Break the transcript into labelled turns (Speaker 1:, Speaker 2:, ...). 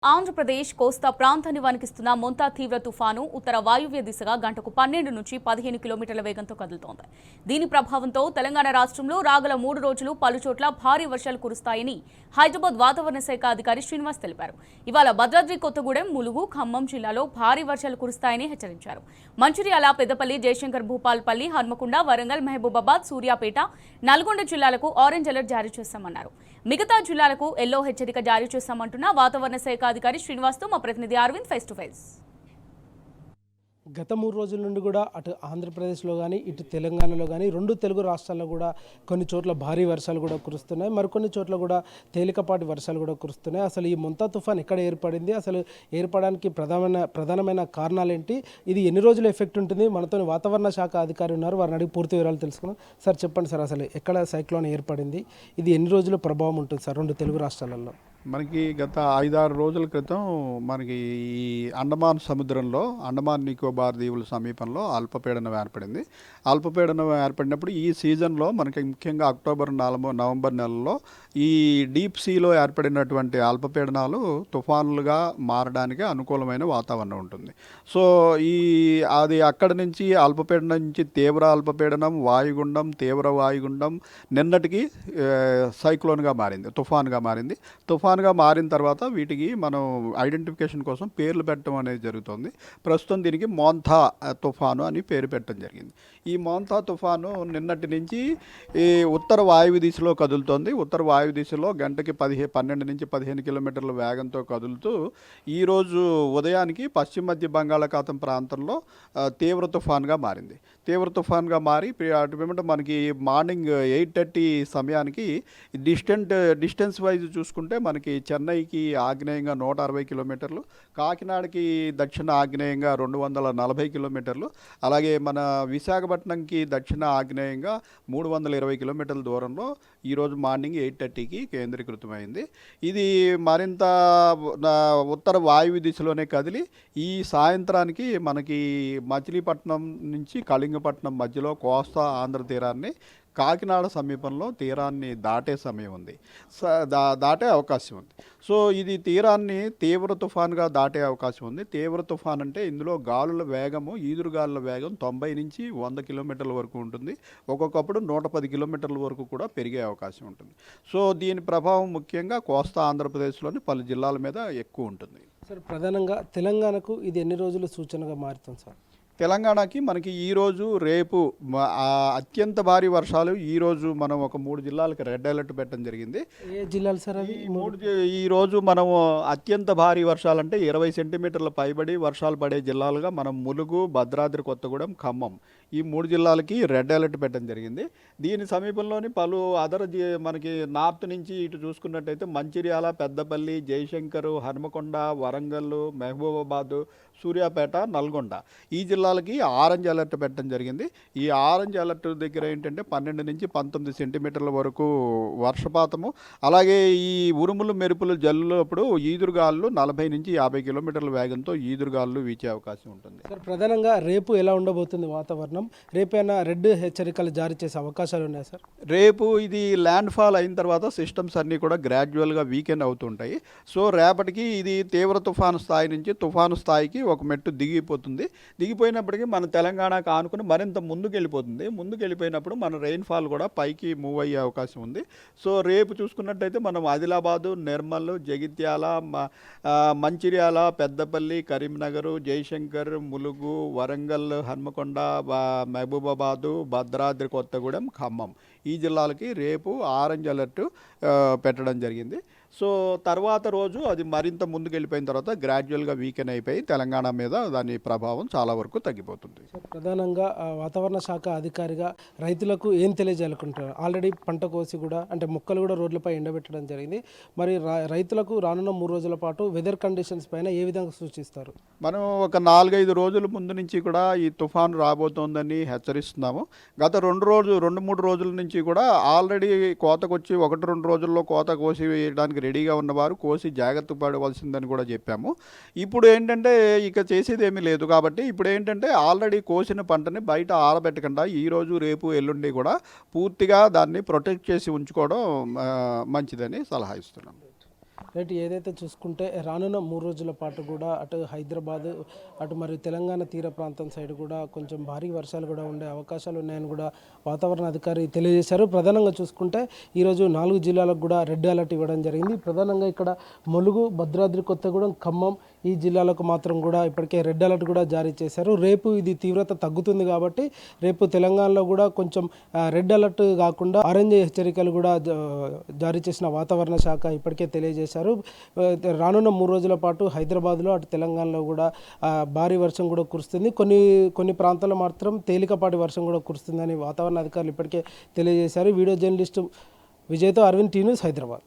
Speaker 1: ఆంధ్రప్రదేశ్ కోస్తా ప్రాంతాన్ని వణికిస్తున్న మొంతా తీవ్ర తుఫాను ఉత్తర వాయువ్య దిశగా గంటకు 12 నుంచి 15 కిలోమీటర్ల వేగంతో కదులుతోంది. దీని ప్రభావంతో తెలంగాణ రాష్ట్రంలో రాగల 3 రోజులు పలుచోట్ల భారీ వర్షాలు కురుస్తాయని హైదరాబాద్ వాతావరణ శాఖ అధికారి శ్రీనివాస్ తెలిపారు. ఇవాళ భద్రాద్రి కొత్తగూడెం, ములుగు, ఖమ్మం జిల్లాలో భారీ వర్షాలు కురుస్తాయని హెచ్చరించారు. మంచిర్యాల, పెద్దపల్లి, జయశంకర్ భూపాల్పల్లి, హన్మకొండ, వరంగల్, మహబూబాబాద్, సూర్యాపేట, నల్గొండ జిల్లాలకు ఆరెంజ్ అలర్ట్ జారీ చేశామన్నారు. మిగతా జిల్లాలకు ఎల్లో హెచ్చరిక జారీ చేశామంటున్న వాతావరణ శాఖ అధికారి శ్రీనివాస్తో మా ప్రతినిధి అరవింద్ ఫేస్ టు ఫేస్.
Speaker 2: గత 3 రోజుల నుండి కూడా అటు ఆంధ్రప్రదేశ్లో కానీ ఇటు తెలంగాణలో కానీ 2 తెలుగు రాష్ట్రాల్లో కూడా కొన్ని చోట్ల భారీ వర్షాలు కూడా కురుస్తున్నాయి. మరికొన్ని చోట్ల కూడా తేలికపాటి వర్షాలు కూడా కురుస్తున్నాయి. అసలు ఈ మొంతా తుఫాన్ ఎక్కడ ఏర్పడింది, అసలు ఏర్పడడానికి ప్రధానమైన కారణాలు ఏంటి, ఇది ఎన్ని రోజులు ఎఫెక్ట్ ఉంటుంది? మనతో వాతావరణ శాఖ అధికారి ఉన్నారు, వారిని అడిగి పూర్తి వివరాలు తెలుసుకున్నాం. సార్ చెప్పండి సార్, అసలు ఎక్కడ సైక్లోన్ ఏర్పడింది, ఇది ఎన్ని రోజుల ప్రభావం ఉంటుంది సార్ 2 తెలుగు రాష్ట్రాలలో?
Speaker 3: మనకి గత 5-6 రోజుల క్రితం మనకి ఈ అండమాన్ సముద్రంలో అండమాన్ నికోబార్ దీవుల సమీపంలో అల్పపీడనం ఏర్పడింది. అల్పపీడనం ఏర్పడినప్పుడు ఈ సీజన్లో మనకి ముఖ్యంగా అక్టోబర్, నవంబర్ నెలలో ఈ డీప్ సీలో ఏర్పడినటువంటి అల్పపీడనాలు తుఫానులుగా మారడానికి అనుకూలమైన వాతావరణం ఉంటుంది. సో అది అక్కడి నుంచి అల్పపీడనం నుంచి తీవ్ర అల్పపీడనం, వాయుగుండం, తీవ్ర వాయుగుండం, నిన్నటికి సైక్లోన్గా మారింది, తుఫాన్గా మారింది. తుఫాన్గా మారిన తర్వాత వీటికి మనం ఐడెంటిఫికేషన్ కోసం పేర్లు పెట్టడం అనేది జరుగుతుంది. ప్రస్తుతం దీనికి మోంతా తుఫాను అని పేరు పెట్టడం జరిగింది. ఈ మోంతా తుఫాను నిన్నటి నుంచి ఈ ఉత్తర వాయువ్య దిశలో కదులుతోంది. ఉత్తర వాయువ్య దిశలో గంటకి 12 నుంచి 15 కిలోమీటర్ల వేగంతో కదులుతూ ఈరోజు ఉదయానికి పశ్చిమ మధ్య బంగాళాఖాతం ప్రాంతంలో తీవ్ర తుఫాన్గా మారింది. తీవ్ర తుఫాన్గా మారి అటు మనకి మార్నింగ్ 8:30 సమయానికి డిస్టెన్స్ వైజ్ చూసుకుంటే మనకి చెన్నైకి ఆగ్నేయంగా 160 కిలోమీటర్లు, కాకినాడకి దక్షిణ ఆగ్నేయంగా 240 కిలోమీటర్లు, అలాగే మన విశాఖపట్నంకి దక్షిణ ఆగ్నేయంగా 320 కిలోమీటర్ల దూరంలో ఈరోజు మార్నింగ్ 8:30కి కేంద్రీకృతమైంది. ఇది మరింత ఉత్తర వాయువ్య దిశలోనే కదిలి ఈ సాయంత్రానికి మనకి మచిలీపట్నం నుంచి కళింగపట్నం మధ్యలో కోస్తా ఆంధ్ర తీరాన్ని, కాకినాడ సమీపంలో తీరాన్ని దాటే సమయం ఉంది, దాటే అవకాశం ఉంది. సో ఇది తీరాన్ని తీవ్ర తుఫాన్గా దాటే అవకాశం ఉంది. తీవ్ర తుఫాన్ అంటే ఇందులో గాలుల వేగము, ఈదురుగాలుల వేగం 90 నుంచి 100 కిలోమీటర్ల వరకు ఉంటుంది. ఒక్కొక్కప్పుడు 110 కిలోమీటర్ల వరకు కూడా పెరిగే అవకాశం ఉంటుంది. సో దీని ప్రభావం ముఖ్యంగా కోస్తా ఆంధ్రప్రదేశ్లోని పలు జిల్లాల మీద ఎక్కువ ఉంటుంది.
Speaker 2: సార్ ప్రధానంగా తెలంగాణకు ఇది ఎన్ని రోజులు సూచనగా మారుతుంది సార్?
Speaker 3: తెలంగాణకి మనకి ఈరోజు, రేపు అత్యంత భారీ వర్షాలు. ఈరోజు మనం ఒక 3 జిల్లాలకు రెడ్ అలర్ట్ పెట్టడం జరిగింది.
Speaker 2: ఏ జిల్లాలు సార్ అవి?
Speaker 3: ఈరోజు మనము అత్యంత భారీ వర్షాలు అంటే 20 సెంటీమీటర్ల పైబడి వర్షాలు పడే జిల్లాలుగా మనం ములుగు, భద్రాద్రి కొత్తగూడెం, ఖమ్మం ఈ 3 జిల్లాలకి రెడ్ అలర్ట్ పెట్టడం జరిగింది. దీని సమీపంలోని పలు మనకి నార్త్ నుంచి ఇటు చూసుకున్నట్టయితే మంచిర్యాల, పెద్దపల్లి, జయశంకర్, హన్మకొండ, వరంగల్, మహబూబాబాద్, సూర్యాపేట, నల్గొండ ఈ జిల్లాలకి ఆరెంజ్ అలర్ట్ పెట్టడం జరిగింది. ఈ ఆరెంజ్ అలర్ట్ దగ్గర ఏంటంటే 12 నుంచి 19 సెంటీమీటర్ల వరకు వర్షపాతము, అలాగే ఈ ఉరుములు మెరుపులు జల్లులప్పుడు ఈదురుగాలు 40 నుంచి 50 కిలోమీటర్ల వేగంతో ఈదురుగాలు వీచే అవకాశం ఉంటుంది.
Speaker 2: సార్ ప్రధానంగా రేపు ఎలా ఉండబోతుంది వాతావరణం? రేపైనా రెడ్ హెచ్చరికలు జారీ చేసే అవకాశాలు ఉన్నాయి సార్?
Speaker 3: రేపు ఇది ల్యాండ్ ఫాల్ అయిన తర్వాత సిస్టమ్స్ అన్నీ కూడా గ్రాడ్యువల్గా వీకెండ్ అవుతుంటాయి. సో రేపటికి ఇది తీవ్ర తుఫాను స్థాయి నుంచి తుఫాను స్థాయికి ఒక మెట్టు దిగిపోయినప్పటికీ మన తెలంగాణకు ఆనుకుని మరింత ముందుకు వెళ్ళిపోయినప్పుడు మన రెయిన్ఫాల్ కూడా పైకి మూవ్ అయ్యే అవకాశం ఉంది. సో రేపు చూసుకున్నట్టయితే మనం ఆదిలాబాదు, నిర్మల్, జగిత్యాల, మంచిర్యాల, పెద్దపల్లి, కరీంనగర్, జయశంకర్, ములుగు, వరంగల్, హన్మకొండ, మహబూబాబాదు, భద్రాద్రి కొత్తగూడెం, ఖమ్మం ఈ జిల్లాలకి రేపు ఆరెంజ్ అలర్ట్ పెట్టడం జరిగింది. సో తర్వాత రోజు అది మరింత ముందుకు వెళ్ళిపోయిన తర్వాత గ్రాడ్యువల్గా వీకెన్ అయిపోయి తెలంగాణ మీద దాని ప్రభావం చాలా వరకు తగ్గిపోతుంది.
Speaker 2: ప్రధానంగా వాతావరణ శాఖ అధికారిగా రైతులకు ఏం తెలియజేయాలనుకుంటారు? ఆల్రెడీ పంట కోసి కూడా అంటే మొక్కలు కూడా రోడ్లపై ఎండబెట్టడం జరిగింది. మరి రైతులకు రానున్న 3 రోజుల పాటు వెదర్ కండిషన్స్ పైన ఏ విధంగా సూచిస్తారు?
Speaker 3: మనం ఒక 4-5 రోజుల ముందు నుంచి కూడా ఈ తుఫాను రాబోతోందని హెచ్చరిస్తున్నాము. గత 2-3 రోజుల నుంచి కూడా ఆల్రెడీ కోతకొచ్చి 1-2 రోజుల్లో కోత కోసి వేయడానికి రెడీగా ఉన్నవారు కోసి జాగ్రత్త పడవలసిందని కూడా చెప్పాము. ఇప్పుడు ఏంటంటే ఇక చేసేది ఏమీ లేదు కాబట్టి ఇప్పుడు ఏంటంటే ఆల్రెడీ కోసిన పంటని బయట ఆరబెట్టకుండా ఈరోజు, రేపు, ఎల్లుండి కూడా పూర్తిగా దాన్ని ప్రొటెక్ట్ చేసి ఉంచుకోవడం మంచిదని సలహా ఇస్తున్నాం.
Speaker 2: రైట్ ఏదైతే చూసుకుంటే రానున్న 3 రోజుల పాటు కూడా అటు హైదరాబాద్ అటు మరియు తెలంగాణ తీర ప్రాంతం సైడ్ కూడా కొంచెం భారీ వర్షాలు కూడా ఉండే అవకాశాలు ఉన్నాయని కూడా వాతావరణ అధికారి తెలియజేశారు. ప్రధానంగా చూసుకుంటే ఈరోజు 4 జిల్లాలకు కూడా రెడ్ అలర్ట్ ఇవ్వడం జరిగింది. ప్రధానంగా ఇక్కడ ములుగు, భద్రాద్రి కొత్తగూడెం, ఖమ్మం ఈ జిల్లాలకు మాత్రం కూడా ఇప్పటికే రెడ్ అలర్ట్ కూడా జారీ చేశారు. రేపు ఇది తీవ్రత తగ్గుతుంది కాబట్టి రేపు తెలంగాణలో కూడా కొంచెం రెడ్ అలర్ట్ కాకుండా ఆరెంజ్ హెచ్చరికలు కూడా జారీ చేసిన వాతావరణ శాఖ ఇప్పటికే తెలియజేశారు. రానున్న 3 రోజుల పాటు హైదరాబాద్లో అటు తెలంగాణలో కూడా భారీ వర్షం కూడా కురుస్తుంది. కొన్ని ప్రాంతాల్లో మాత్రం తేలికపాటి వర్షం కూడా కురుస్తుందని వాతావరణ అధికారులు ఇప్పటికే తెలియజేశారు. వీడియో జర్నలిస్టు విజయ్తో అరవింద్, టీ న్యూస్, హైదరాబాద్.